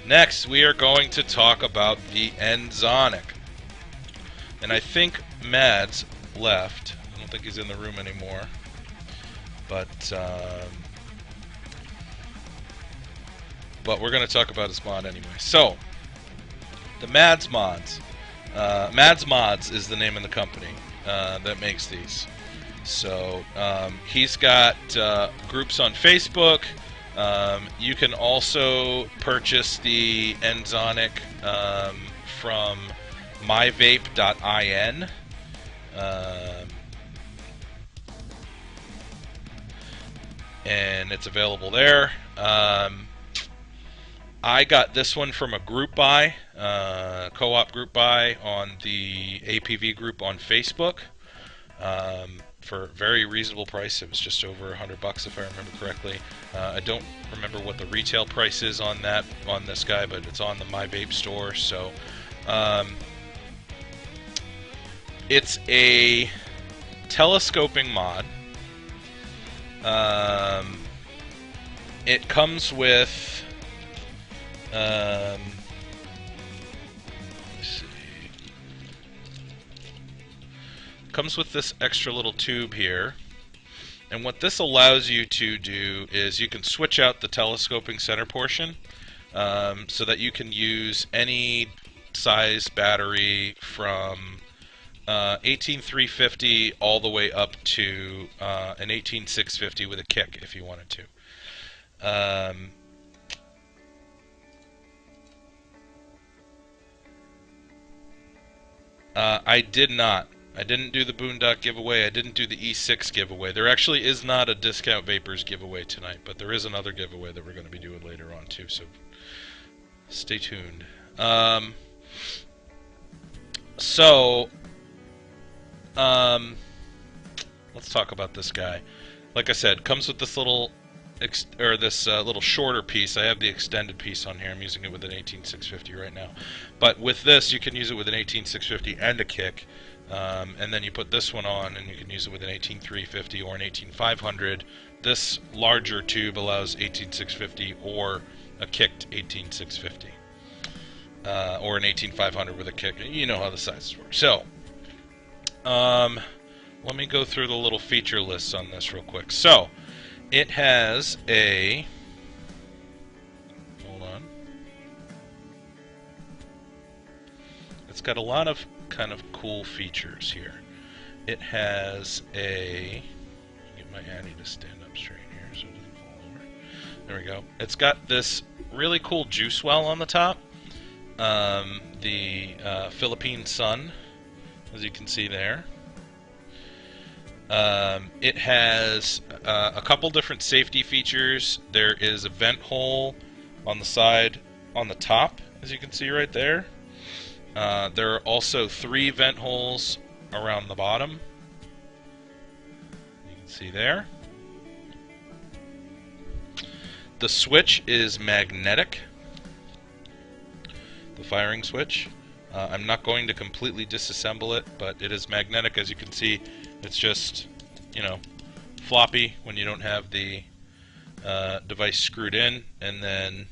Next, we are going to talk about the N-Zonic. And I think Madz left. I don't think he's in the room anymore. But we're going to talk about his mod anyway. So, the Madz Modz. Madz Modz is the name of the company that makes these. So, he's got groups on Facebook. You can also purchase the N-Zonic from myvape.in. And it's available there. I got this one from a group buy, co-op group buy on the APV group on Facebook for a very reasonable price. It was just over $100 if I remember correctly. I don't remember what the retail price is on this guy, but it's on the MyVape store. So it's a telescoping mod. It comes with let's see. Comes with this extra little tube here, and what this allows you to do is you can switch out the telescoping center portion so that you can use any size battery from 18350 all the way up to an 18650 with a kick if you wanted to. I didn't do the Boondock giveaway. I didn't do the e-cig giveaway. There actually is not a Discount Vapors giveaway tonight, but there is another giveaway that we're going to be doing later on too, so stay tuned. Let's talk about this guy. Like I said, comes with this little little shorter piece. I have the extended piece on here. I'm using it with an 18650 right now. But with this, you can use it with an 18650 and a kick. And then you put this one on, and you can use it with an 18350 or an 18500. This larger tube allows 18650 or a kicked 18650, or an 18500 with a kick. You know how the sizes work. So, let me go through the little feature lists on this real quick. So, it has a, hold on, it's got a lot of kind of cool features here. It has a, get my Addy to stand up straight here so it doesn't fall over. There we go. It's got this really cool juice well on the top. The Philippine sun, as you can see there. It has a couple different safety features. There is a vent hole on the side, on the top, as you can see right there. There are also 3 vent holes around the bottom. You can see there. The switch is magnetic. The firing switch. I'm not going to completely disassemble it, but it is magnetic. As you can see, it's just, you know, floppy when you don't have the device screwed in, and then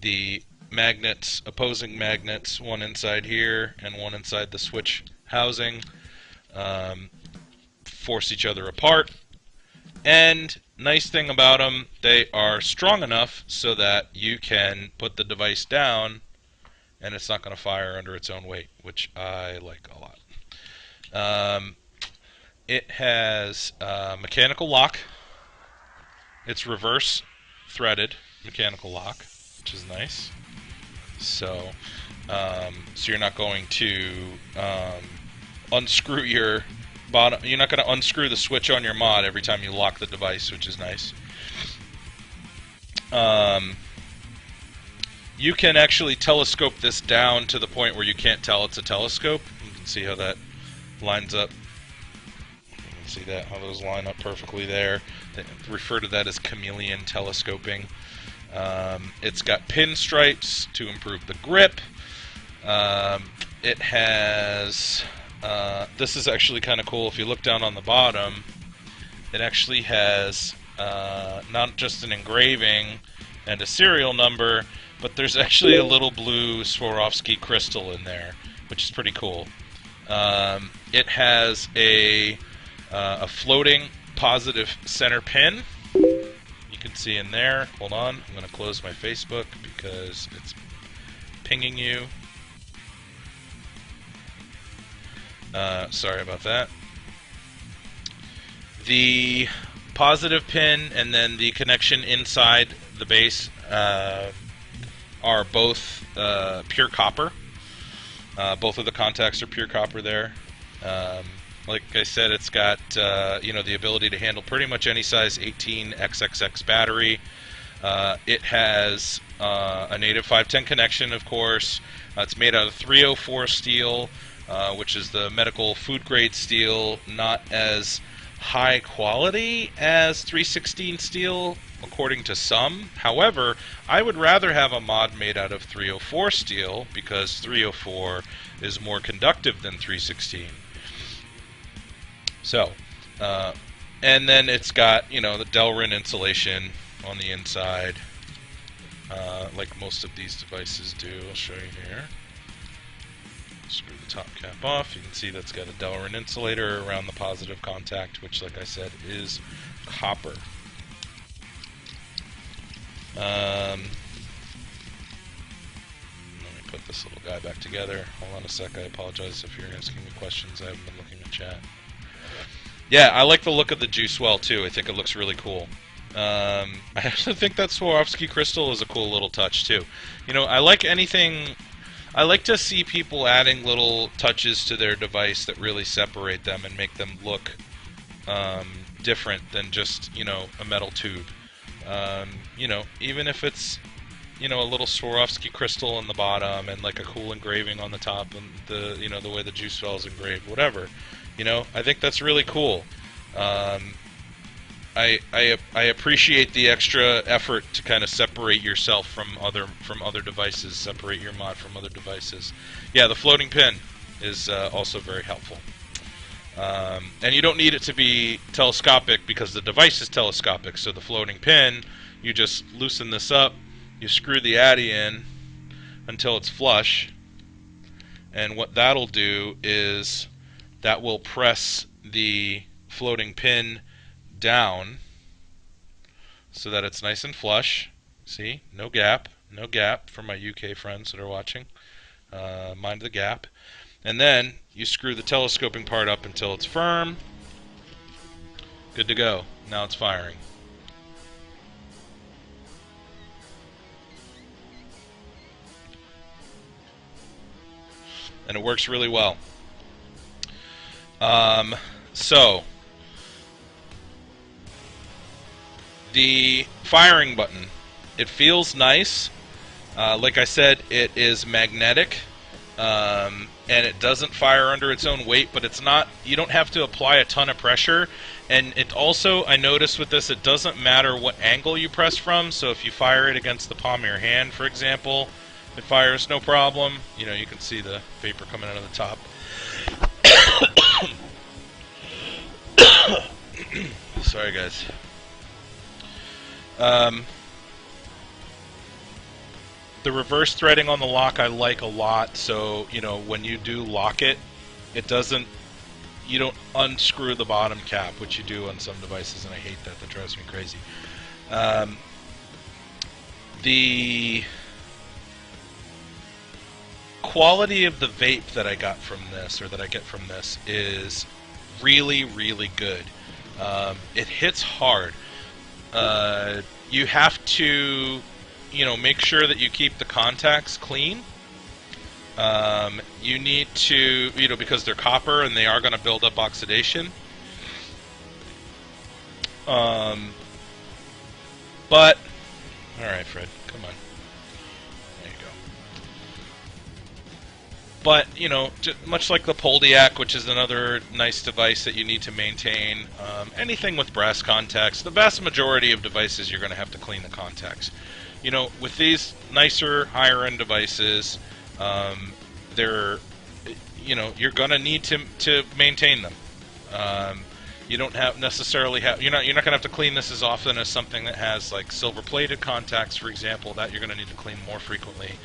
the magnets, opposing magnets, one inside here and one inside the switch housing, force each other apart. And nice thing about them, they are strong enough so that you can put the device down and it's not going to fire under its own weight, which I like a lot. It has mechanical lock. It's reverse threaded mechanical lock, which is nice. So you're not going to unscrew your bottom. You're not going to unscrew the switch on your mod every time you lock the device, which is nice. You can actually telescope this down to the point where you can't tell it's a telescope. You can see how that lines up. You can see that, how those line up perfectly there. They refer to that as chameleon telescoping. It's got pinstripes to improve the grip. It has, this is actually kind of cool. If you look down on the bottom, it actually has not just an engraving, and a serial number, but there's actually a little blue Swarovski crystal in there, which is pretty cool. It has a floating positive center pin. You can see in there. Hold on, I'm going to close my Facebook because it's pinging you. Sorry about that. The positive pin and then the connection inside the base are both pure copper. Both of the contacts are pure copper there. Like I said, it's got the ability to handle pretty much any size 18XXX battery. It has a native 510 connection, of course. It's made out of 304 steel, which is the medical food grade steel, not as high quality as 316 steel, according to some. However, I would rather have a mod made out of 304 steel because 304 is more conductive than 316. So, and then it's got, the Delrin insulation on the inside, like most of these devices do. I'll show you here. Screw the top cap off. You can see that's got a Delrin insulator around the positive contact, which, like I said, is copper. Let me put this little guy back together. Hold on a sec. I apologize if you're asking me questions. I haven't been looking at chat. Yeah, I like the look of the juice well too. I think it looks really cool. I actually think that Swarovski crystal is a cool little touch too. I like anything. I like to see people adding little touches to their device that really separate them and make them look different than just a metal tube. Even if it's a little Swarovski crystal in the bottom and like a cool engraving on the top and the way the juice well is engraved, whatever. I think that's really cool. I appreciate the extra effort to kind of separate yourself from other devices, separate your mod from other devices. Yeah, the floating pin is also very helpful. And you don't need it to be telescopic because the device is telescopic. So the floating pin, you just loosen this up, you screw the addy in until it's flush, and what that'll do is that will press the floating pin down so that it's nice and flush. See, no gap for my UK friends that are watching. Mind the gap. And then you screw the telescoping part up until it's firm. Good to go. Now it's firing. And it works really well. So the firing button, it feels nice. Like I said, it is magnetic, and it doesn't fire under its own weight, but it's not, you don't have to apply a ton of pressure. And it also, I noticed with this, it doesn't matter what angle you press from. So if you fire it against the palm of your hand, for example, it fires no problem. You can see the vapor coming out of the top. Sorry, guys. The reverse threading on the lock I like a lot. So when you do lock it, you don't unscrew the bottom cap, which you do on some devices, and I hate that. That drives me crazy. The quality of the vape that I got from this, or that I get from this, is really, really good. It hits hard. You have to, make sure that you keep the contacts clean. You need to, because they're copper and they are going to build up oxidation. But, alright, Fred, come on. There you go. But, much like the Poldiac, which is another nice device that you need to maintain, anything with brass contacts, the vast majority of devices you're going to have to clean the contacts. With these nicer, higher-end devices, you're going to need to maintain them. You don't have necessarily have you're not gonna have to clean this as often as something that has like silver plated contacts, for example. That you're gonna need to clean more frequently.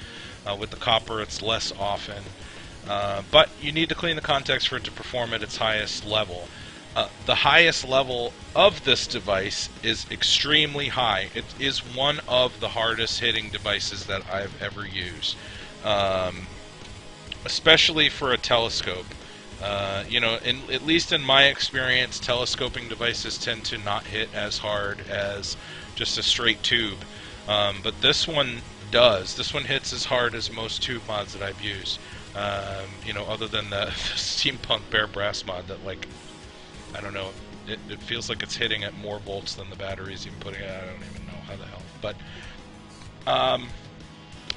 With the copper, it's less often, but you need to clean the contacts for it to perform at its highest level. The highest level of this device is extremely high. It is one of the hardest hitting devices that I've ever used, especially for a telescope. At least in my experience, telescoping devices tend to not hit as hard as just a straight tube. But this one does. This one hits as hard as most tube mods that I've used. Other than the steampunk bare brass mod that, like, I don't know, it feels like it's hitting at more volts than the battery's even putting it. I don't even know how the hell.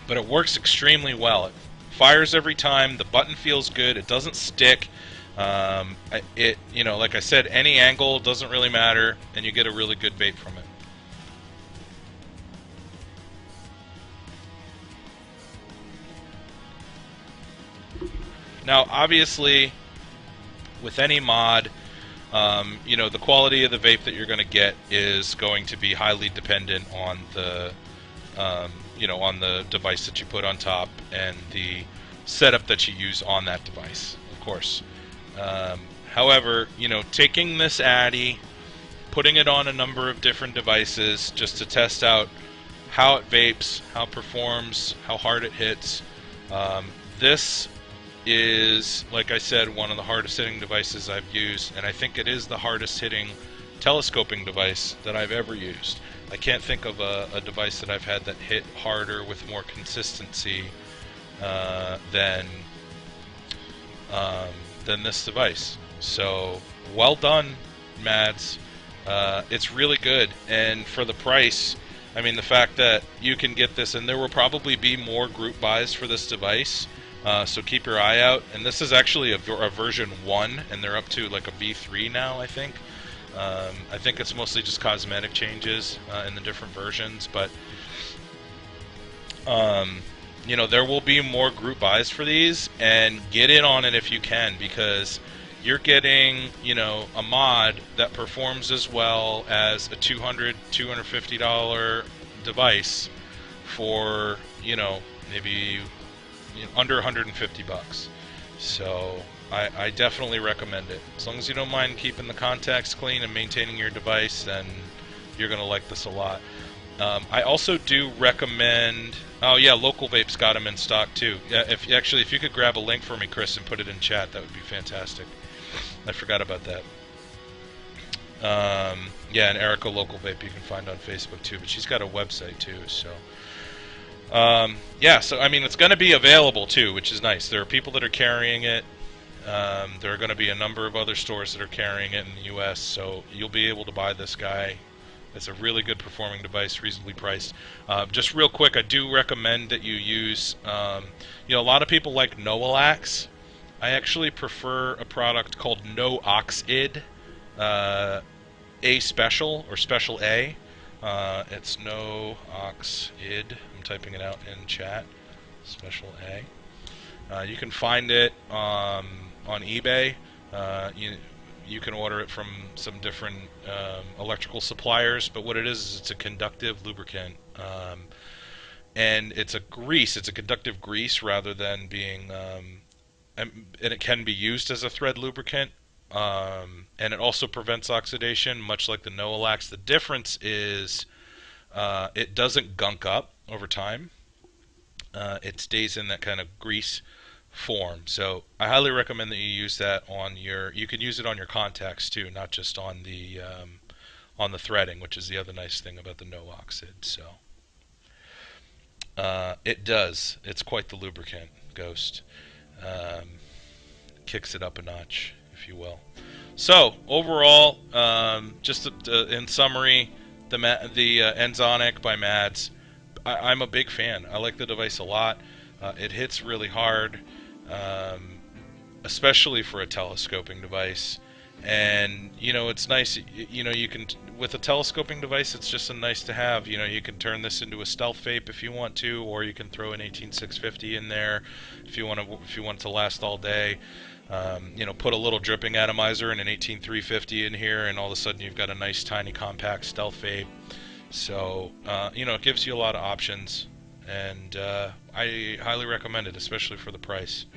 But it works extremely well. It fires every time. The button feels good. It doesn't stick. Like I said, any angle doesn't really matter, and you get a really good vape from it. Now, obviously, with any mod, the quality of the vape that you're going to get is going to be highly dependent on the, on the device that you put on top and the setup that you use on that device, of course. However, taking this Addy, putting it on a number of different devices just to test out how it vapes, how it performs, how hard it hits, this is, like I said, one of the hardest hitting devices I've used, and I think it is the hardest hitting telescoping device that I've ever used. I can't think of a device that I've had that hit harder with more consistency than this device. So, well done, Madz. It's really good, and for the price, I mean, the fact that you can get this, and there will probably be more group buys for this device, so keep your eye out. And this is actually a version 1, and they're up to like a V3 now, I think. I think it's mostly just cosmetic changes in the different versions, but there will be more group buys for these, and get in on it if you can, because you're getting, a mod that performs as well as a $200, $250 device for, maybe under 150 bucks. So I definitely recommend it. As long as you don't mind keeping the contacts clean and maintaining your device, then you're going to like this a lot. I also do recommend... Oh yeah, Local Vape's got them in stock too. Yeah, if you could grab a link for me, Chris, and put it in chat, that would be fantastic. I forgot about that. Yeah, and Erica Local Vape you can find on Facebook too, but she's got a website too, so... yeah, so I mean, it's going to be available too, which is nice. There are people that are carrying it. There are going to be a number of other stores that are carrying it in the U.S., so you'll be able to buy this guy. It's a really good performing device, reasonably priced. Just real quick, I do recommend that you use, a lot of people like No-Ox. I actually prefer a product called No-Oxid, A Special, or Special A. It's No-Oxid. I'm typing it out in chat. Special A. You can find it on eBay. You can order it from some different electrical suppliers, but what it is it's a conductive lubricant. And it's a grease. It's a conductive grease rather than being... and it can be used as a thread lubricant. And it also prevents oxidation, much like the No-Ox. The difference is it doesn't gunk up over time. It stays in that kind of grease form. So I highly recommend that you use that on your... You can use it on your contacts too, not just on the threading, which is the other nice thing about the No-Oxid. So it does. It's quite the lubricant, Ghost. Kicks it up a notch, if you will. So overall, just in summary, the N-Zonic by Madz, I'm a big fan. I like the device a lot. It hits really hard, especially for a telescoping device. And you know, it's nice. You know, you can, with a telescoping device, it's just a nice to have. You know, you can turn this into a stealth vape if you want to, or you can throw an 18650 in there if you want to, if you want it to last all day. You know, put a little dripping atomizer and an 18350 in here, and all of a sudden you've got a nice tiny compact stealth vape. So you know, it gives you a lot of options, and I highly recommend it, especially for the price.